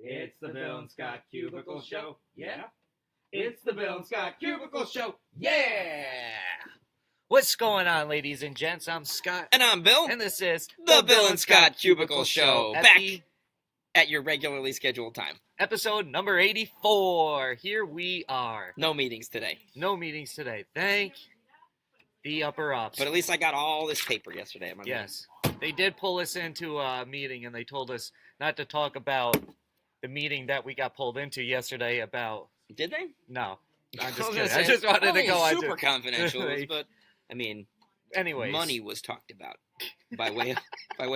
It's the Bill and Scott Cubicle Show. Yeah. It's the Bill and Scott Cubicle Show. Yeah. What's going on, ladies and gents? I'm Scott. And I'm Bill. And this is the Bill and Scott Cubicle Show. At Back the at your regularly scheduled time. episode number 84. Here we are. No meetings today. No meetings today. Thank the upper ups. But at least I got all this paper yesterday at my meeting. Yes. They did pull us into a meeting, and they told us not to talk about the meeting that we got pulled into yesterday about... Did they? No. I'm just I was kidding. gonna I say, just wanted to go super into... confidential, but I mean, Anyways. money was talked about by way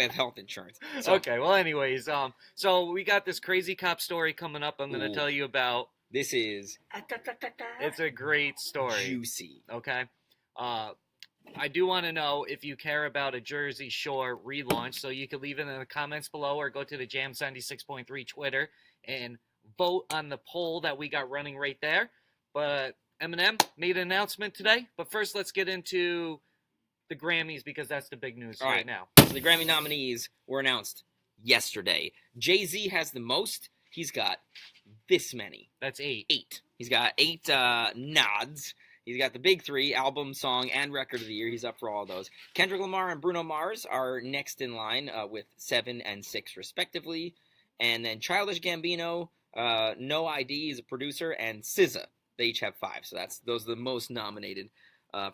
of health insurance. So, Okay, well, anyways, so we got this crazy cop story coming up I'm going to Ooh. tell you about. this is It's a great story. juicy. Okay. I do want to know if you care about a Jersey Shore relaunch, so you can leave it in the comments below or go to the Jam 76.3 Twitter and vote on the poll that we got running right there. But Eminem made an announcement today. But first, let's get into the Grammys because that's the big news All right right. now. So the Grammy nominees were announced yesterday. Jay-Z has the most. He's got this many. That's 8. 8. He's got 8 nods. He's got the big 3, album, song, and record of the year. He's up for all of those. Kendrick Lamar and Bruno Mars are next in line with 7 and 6 respectively. And then Childish Gambino, No ID is a producer, and SZA. They each have 5. So those are the most nominated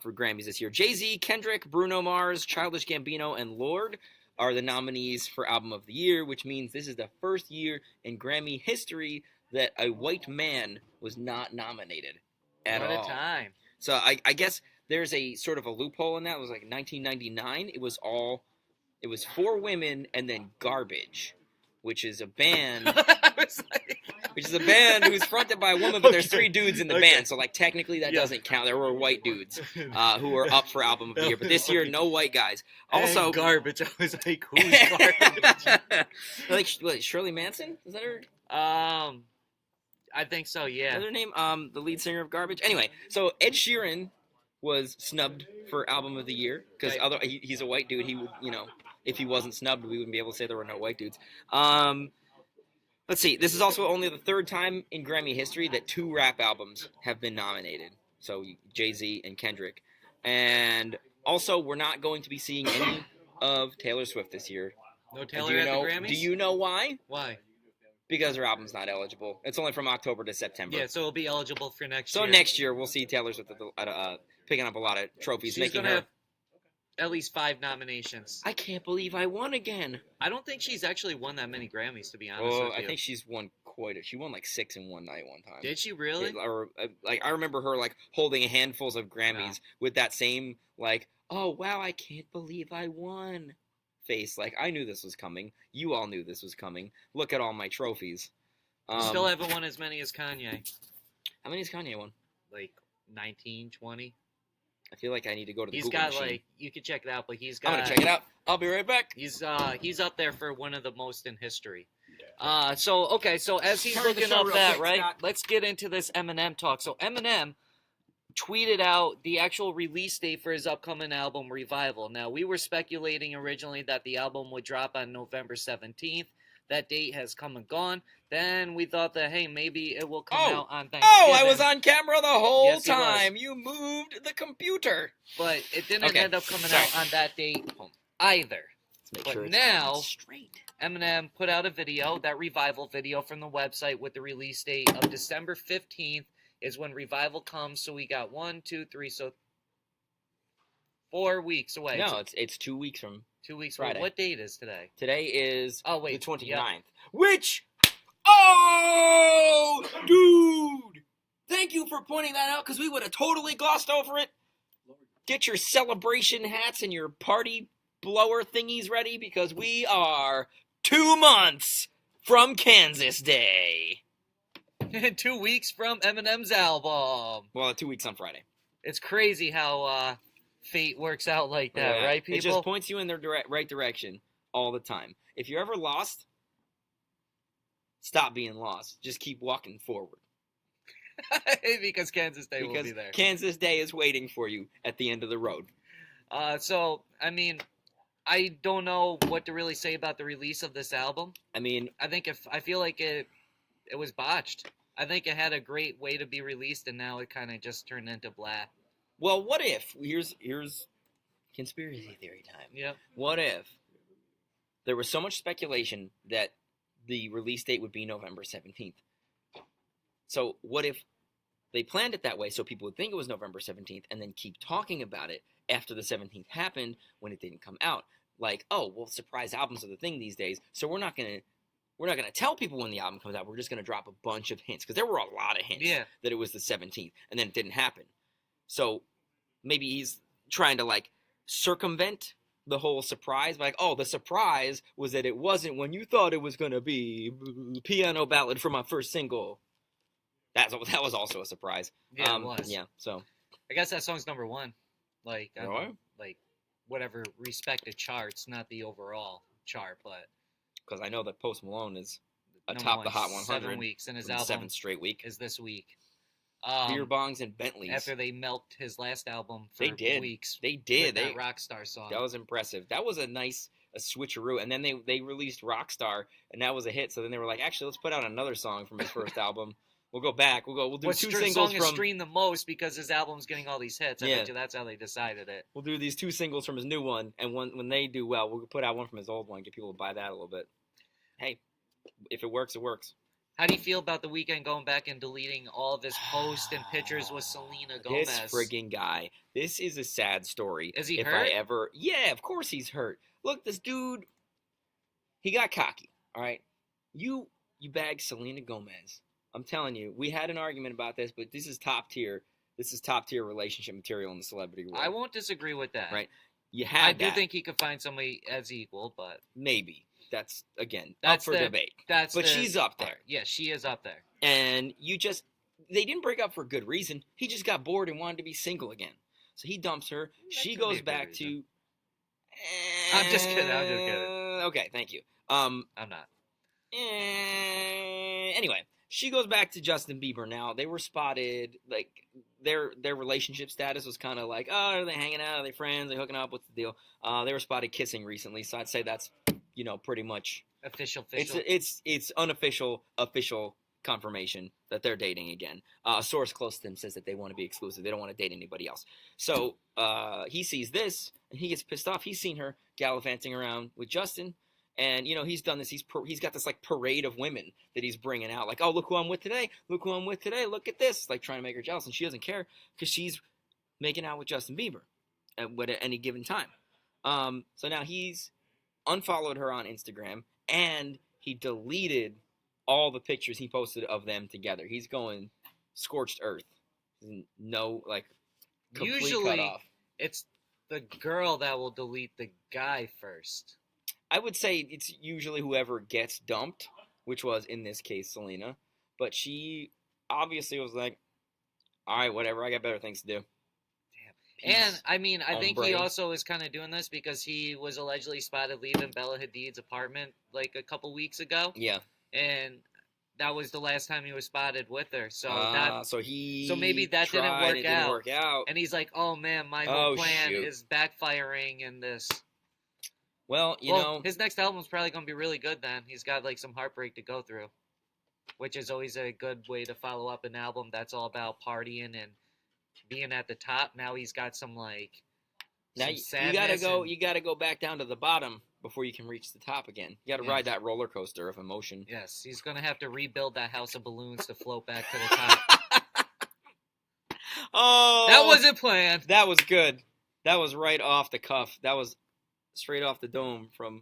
for Grammys this year. Jay-Z, Kendrick, Bruno Mars, Childish Gambino, and Lorde are the nominees for Album of the Year, which means this is the first year in Grammy history that a white man was not nominated at all. What a time. So I guess there's a sort of a loophole in that. It was like 1999. It was 4 women and then Garbage, which is a band I was like... who's fronted by a woman, but there's 3 dudes in the Okay. band. So like technically that doesn't count. There were white dudes who were up for Album of the Year, but this year no white guys. Also And Garbage. I was like, who's Garbage? like what, Shirley Manson? Is that her? I think so, yeah. What's her name? The lead singer of Garbage. Anyway, so Ed Sheeran was snubbed for Album of the Year because Right. he's a white dude. He would, if he wasn't snubbed, we wouldn't be able to say there were no white dudes. Let's see. This is also only the 3rd time in Grammy history that 2 rap albums have been nominated. So Jay-Z and Kendrick. And also, we're not going to be seeing any of Taylor Swift this year. No Taylor at the Grammys? Do you know why? Why? Because her album's not eligible. It's only from October to September. Yeah, so it'll be eligible for next So year. next year we'll see Taylor Swift picking up a lot of trophies, She's making going to her. have at least 5 nominations. I can't believe I won again. I don't think she's actually won that many Grammys, to be honest Oh, with you. I think she's won quite a. She won like 6 in one night one time. Did she really? Yeah, or I remember her like holding handfuls of Grammys with that same like, oh wow, I can't believe I won face. Like I knew this was coming. You all knew this was coming. Look at all my trophies. You still haven't won as many as Kanye. How many has Kanye won? Like 19, 20. I feel like I need to go to the He's Google got machine. like, you can check it out, but he's got... I'm gonna check it out. I'll be right back. He's up there for one of the most in history. So as he's Turn the looking show up real that, quick, right, Scott. let's get into this Eminem talk. So Eminem tweeted out the actual release date for his upcoming album, Revival. Now, we were speculating originally that the album would drop on November 17th. That date has come and gone. Then we thought that, hey, maybe it will come out on Thanksgiving. Oh, I was on camera the whole Yes, he was. time. You moved the computer. But it didn't end up coming Sorry. out on that date either. Let's make But sure it's now- straight. Eminem put out a video, that Revival video from the website with the release date of December 15th is when Revival comes. So we got 1, 2, 3, so 4 weeks away. No, it's 2 weeks from 2 weeks Friday. away. What date is today? today. Is Oh, wait. the 29th. Yeah. Which, oh, dude, thank you for pointing that out because we would have totally glossed over it. Get your celebration hats and your party blower thingies ready because we are 2 months from Kansas Day. 2 weeks from Eminem's album. Well, 2 weeks on Friday. It's crazy how fate works out like that, Yeah. right, people? It just points you in the right direction all the time. If you're ever lost, stop being lost. Just keep walking forward. Because Kansas Day will be there. Kansas Day is waiting for you at the end of the road. So, I mean, I don't know what to really say about the release of this album. I mean, I feel like it it was botched. I think it had a great way to be released, and now it kind of just turned into blah. Well, what if here's conspiracy theory time. Yep. What if there was so much speculation that the release date would be November 17th? So what if they planned it that way so people would think it was November 17th and then keep talking about it after the 17th happened when it didn't come out? Like, oh, well, surprise albums are the thing these days, so we're not gonna tell people when the album comes out. We're just gonna drop a bunch of hints, because there were a lot of hints that it was the 17th, and then it didn't happen. So maybe he's trying to like circumvent the whole surprise by like, oh, the surprise was that it wasn't when you thought it was gonna be Piano Ballad for my first single. That was also a surprise. Yeah, it was. Yeah, so I guess that song's number one. Like, I don't Really? know, like whatever respected charts, not the overall chart, but because I know that Post Malone is number atop one the Hot 100 7 weeks, and his for the album 7th straight week. is this week. Beer bongs and Bentleys. After they milked his last album for They did. weeks. They did. With that Rockstar song. That was impressive. That was a switcheroo. And then they released Rockstar, and that was a hit. So then they were like, actually, let's put out another song from his first album. We'll go back. We'll do two singles song is from. streamed the most because his album's getting all these hits. I Yeah. bet you that's how they decided it. We'll do these two singles from his new one, and when they do well, we'll put out one from his old one, get people to buy that a little bit. Hey, if it works, it works. How do you feel about The Weeknd going back and deleting all of his posts and pictures with Selena Gomez? This friggin' guy. This is a sad story. Is he if hurt? Yeah, of course he's hurt. Look, this dude, he got cocky. All right, you bagged Selena Gomez. I'm telling you, we had an argument about this, but this is top tier. This is top tier relationship material in the celebrity world. I won't disagree with that. Right? You had I do think he could find somebody as equal, but maybe that's again that's up for debate. But she's up there. Yeah, she is up there. And they didn't break up for a good reason. He just got bored and wanted to be single again. So he dumps her. She goes back to. I'm just kidding. Okay, thank you. I'm not. Anyway, she goes back to Justin Bieber now. They were spotted, like, their relationship status was kind of like, oh, are they hanging out? Are they friends? Are they hooking up? What's the deal? They were spotted kissing recently, so I'd say that's, pretty much... Official. It's unofficial, official confirmation that they're dating again. A source close to them says that they want to be exclusive. They don't want to date anybody else. So he sees this, and he gets pissed off. He's seen her gallivanting around with Justin. And, he's done this. He's got this, like, parade of women that he's bringing out. Like, oh, look who I'm with today. Look who I'm with today. Look at this. Like, trying to make her jealous. And she doesn't care because she's making out with Justin Bieber at any given time. So now he's unfollowed her on Instagram, and he deleted all the pictures he posted of them together. He's going scorched earth. No, like, complete Usually, cut off. It's the girl that will delete the guy first. I would say it's usually whoever gets dumped, which was, in this case, Selena. But she obviously was like, all right, whatever, I got better things to do. Damn. And, I mean, I think he hombre. also is kind of doing this because he was allegedly spotted leaving Bella Hadid's apartment, like, a couple weeks ago. Yeah. And that was the last time he was spotted with her. So so maybe that didn't tried, work it out. didn't work out. And he's like, oh, man, my whole plan shoot. is backfiring in this. Well, you know, his next album's probably going to be really good then. He's got, like, some heartbreak to go through, which is always a good way to follow up an album that's all about partying and being at the top. Now he's got some, like, now you gotta go back down to the bottom before you can reach the top again. You gotta ride that roller coaster of emotion. Yes, he's going to have to rebuild that house of balloons to float back to the top. Oh! That wasn't planned. That was good. That was right off the cuff. That was straight off the dome from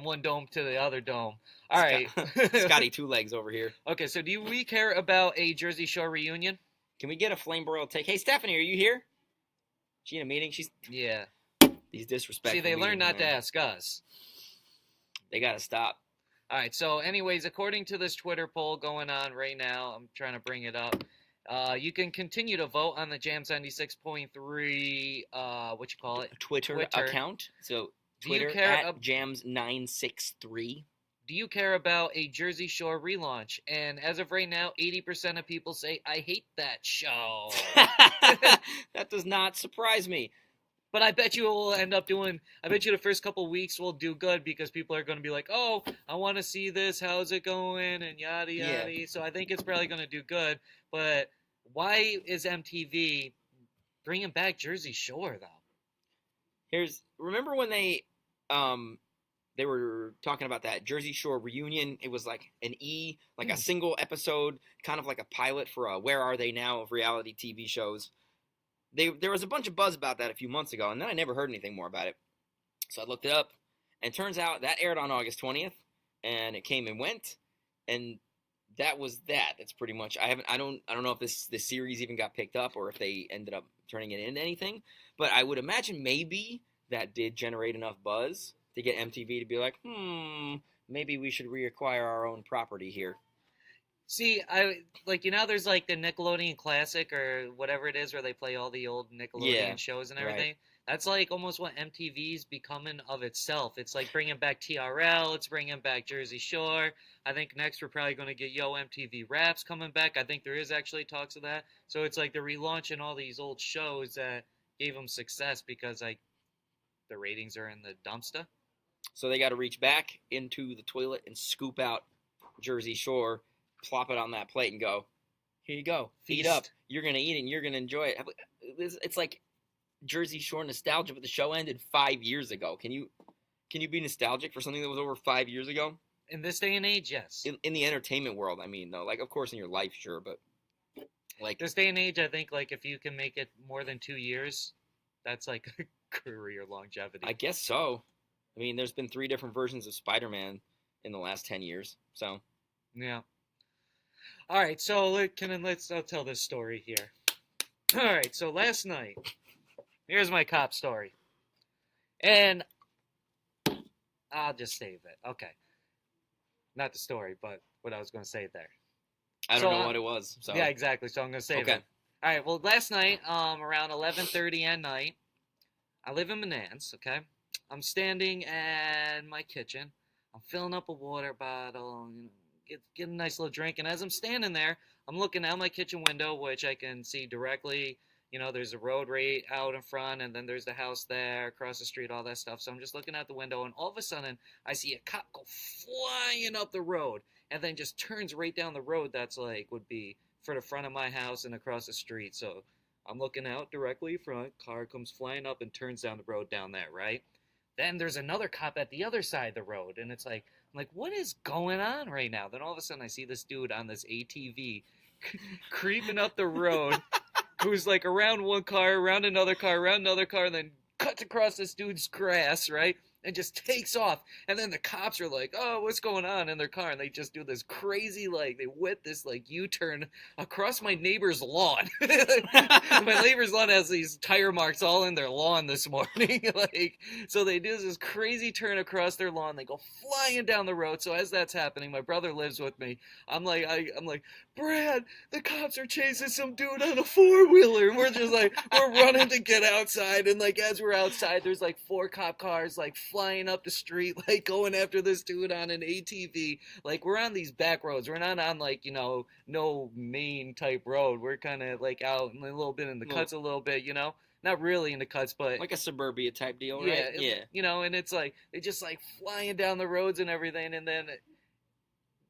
one dome to the other dome. All right. Scotty Two Legs over here. Okay, so do we care about a Jersey Shore reunion? Can we get a flame broiled take? Hey, Stephanie, are you here? She in a meeting? Yeah. These disrespectful See, they learned meetings, not to man. ask us. They gotta stop. All right, so anyways, according to this Twitter poll going on right now, I'm trying to bring it up. You can continue to vote on the Jam 76.3, Twitter account. So Do you Twitter care at Jams963. Do you care about a Jersey Shore relaunch? And as of right now, 80% of people say, I hate that show. That does not surprise me. But I bet you will end up doing. I bet you the first couple weeks will do good because people are going to be like, "Oh, I want to see this. How's it going?" and yada yada. Yeah. So I think it's probably going to do good. But why is MTV bringing back Jersey Shore though? Remember when they were talking about that Jersey Shore reunion? It was like a single episode, kind of like a pilot for a Where Are They Now of reality TV shows. There was a bunch of buzz about that a few months ago, and then I never heard anything more about it. So I looked it up, and it turns out that aired on August 20th, and it came and went, and that was that. That's pretty much. I don't know if this series even got picked up or if they ended up turning it into anything, but I would imagine maybe that did generate enough buzz to get MTV to be like, maybe we should reacquire our own property here. See, there's like the Nickelodeon Classic or whatever it is where they play all the old Nickelodeon shows and everything. Right. That's like almost what MTV's becoming of itself. It's like bringing back TRL. It's bringing back Jersey Shore. I think next we're probably going to get Yo MTV Raps coming back. I think there is actually talks of that. So it's like they're relaunching all these old shows that gave them success because like the ratings are in the dumpster. So they got to reach back into the toilet and scoop out Jersey Shore, plop it on that plate and go, here you go, feed up. You're going to eat it and you're going to enjoy it. It's like Jersey Shore nostalgia, but the show ended 5 years ago. Can you be nostalgic for something that was over 5 years ago? In this day and age, yes. In the entertainment world, I mean, though. Like, of course, in your life, sure, but like this day and age, I think like if you can make it more than 2 years, that's like career longevity. I guess so. I mean, there's been 3 different versions of Spider-Man in the last 10 years, so. Yeah. All right, so I'll tell this story here. All right, so last night, here's my cop story. And I'll just save it. Okay. Not the story, but what I was going to say there. I don't know what it was. So. Yeah, exactly. So I'm going to save it. All right, well, last night, around 11:30 at night, I live in Menands, okay? I'm standing in my kitchen. I'm filling up a water bottle, get a nice little drink. And as I'm standing there, I'm looking out my kitchen window, which I can see directly. There's a road right out in front, and then there's the house there, across the street, all that stuff. So I'm just looking out the window, and all of a sudden, I see a cop go flying up the road, and then just turns right down the road that's would be for the front of my house and across the street. So I'm looking out directly front, car comes flying up and turns down the road down there, right? Then there's another cop at the other side of the road, and it's like, I'm like, what is going on right now? Then all of a sudden I see this dude on this ATV creeping up the road who's like around one car, around another car, and then cuts across this dude's grass, right? And just takes off. And then the cops are like, oh, what's going on in their car? And they just do this crazy, they whip this, U-turn across my neighbor's lawn. My neighbor's lawn has these tire marks all in their lawn this morning. So they do this crazy turn across their lawn. They go flying down the road. So as that's happening, my brother lives with me. I'm like, Brad, the cops are chasing some dude on a 4-wheeler. And we're just we're running to get outside. And as we're outside, there's 4 cop cars, flying up the street, going after this dude on an ATV. We're on these back roads. We're not on no main type road. We're kind of out in a little bit in the cuts a little bit, not really in the cuts, but like a suburbia type deal, right? Yeah. And it's they just flying down the roads and everything. And then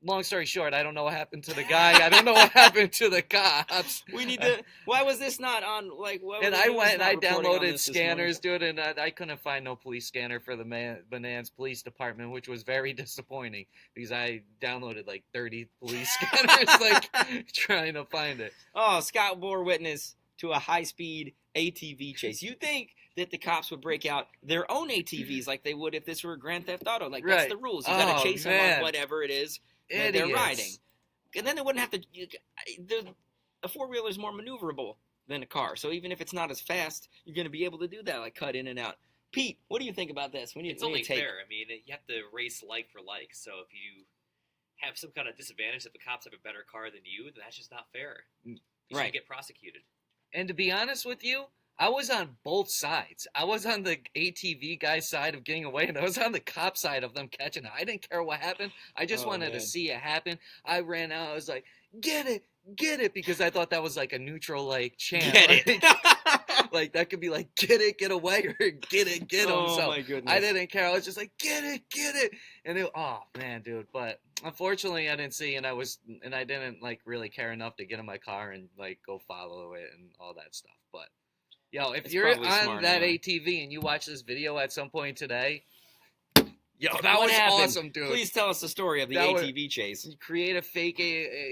long story short, I don't know what happened to the guy. I don't know what happened to the cops. We need to. Why was this not on? And I went and I downloaded scanners, dude, and I couldn't find no police scanner for the Menands Police Department, which was very disappointing because I downloaded 30 police scanners, trying to find it. Oh, Scott bore witness to a high-speed ATV chase. You think that the cops would break out their own ATVs like they would if this were Grand Theft Auto? That's the rules. You got to chase them on whatever it is that they're riding. And then they wouldn't have to. A 4-wheeler is more maneuverable than a car. So even if it's not as fast, you're going to be able to do that, cut in and out. Pete, what do you think about this? It's only fair. I mean, you have to race like for like. So if you have some kind of disadvantage that the cops have a better car than you, then that's just not fair. You should get prosecuted. And to be honest with you, I was on both sides. I was on the ATV guy's side of getting away, and I was on the cop side of them catching it. I didn't care what happened. I just wanted to see it happen. I ran out. I was like, get it, because I thought that was a neutral, chant. Get it. like that could be like get it, get away, or get it, get him. Oh So my goodness. I didn't care. I was just like get it, and oh man, dude. But unfortunately, I didn't see, and I didn't like really care enough to get in my car and like go follow it and all that stuff. But yo, if you're on that ATV and you watch this video at some point today. Yo, that was awesome, dude. Please tell us the story of the ATV chase. Create a fake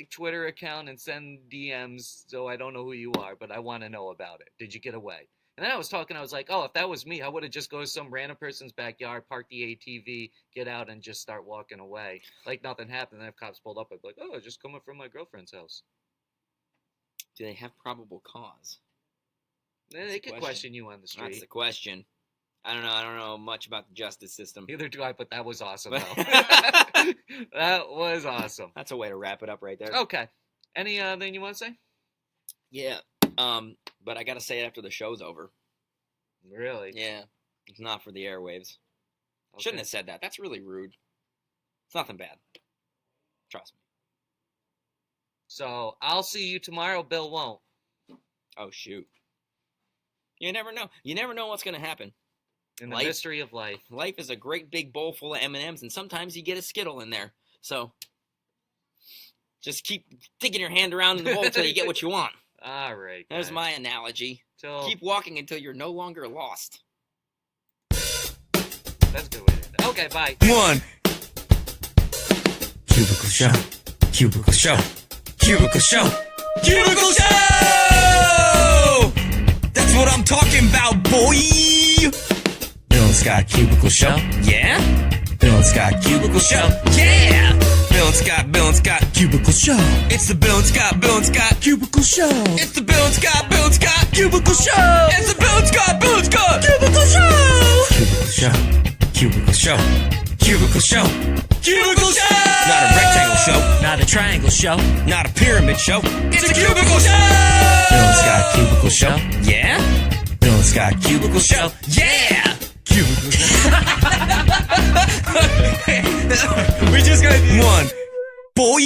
Twitter account and send DMs so I don't know who you are, but I want to know about it. Did you get away? And then I was like, oh, if that was me, I would have just go to some random person's backyard, park the ATV, get out, and just start walking away. Like nothing happened. Then if cops pulled up, I'd be like, oh, just coming from my girlfriend's house. Do they have probable cause? They could question you on the street. That's the question. I don't know much about the justice system. Neither do I, but that was awesome, though. That was awesome. That's a way to wrap it up right there. Okay. Anything you want to say? Yeah. But I got to say it after the show's over. Really? Yeah. It's not for the airwaves. Okay. Shouldn't have said that. That's really rude. It's nothing bad. Trust me. So, I'll see you tomorrow. Bill won't. Oh, shoot. You never know. You never know what's going to happen. In the mystery of life. Life is a great big bowl full of M&Ms, and sometimes you get a Skittle in there. So, just keep digging your hand around in the hole until you get what you want. All right. There's my analogy. Keep walking until you're no longer lost. That's a good way to end it. Okay, bye. 1 Cubicle Show. Cubicle Show. Cubicle Show. Cubicle Show! That's what I'm talking about, boy! Bill and Scott Cubicle Show. Yeah? Bill and Scott Cubicle Show. Yeah! Bill and Scott Cubicle Show. It's the Bill and Scott Cubicle Show. It's the Bill and Scott Cubicle Show. It's the Bill and Scott Cubicle Show. Cubicle Show. Cubicle Show. Cubicle Show. Cubicle Show. Not a rectangle show. Not a triangle show. Not a pyramid show. It's a cubicle show. Bill and Scott Cubicle Show. Yeah? Bill and Scott Cubicle Show. Yeah! Cubicle Show. We just got 1 boy.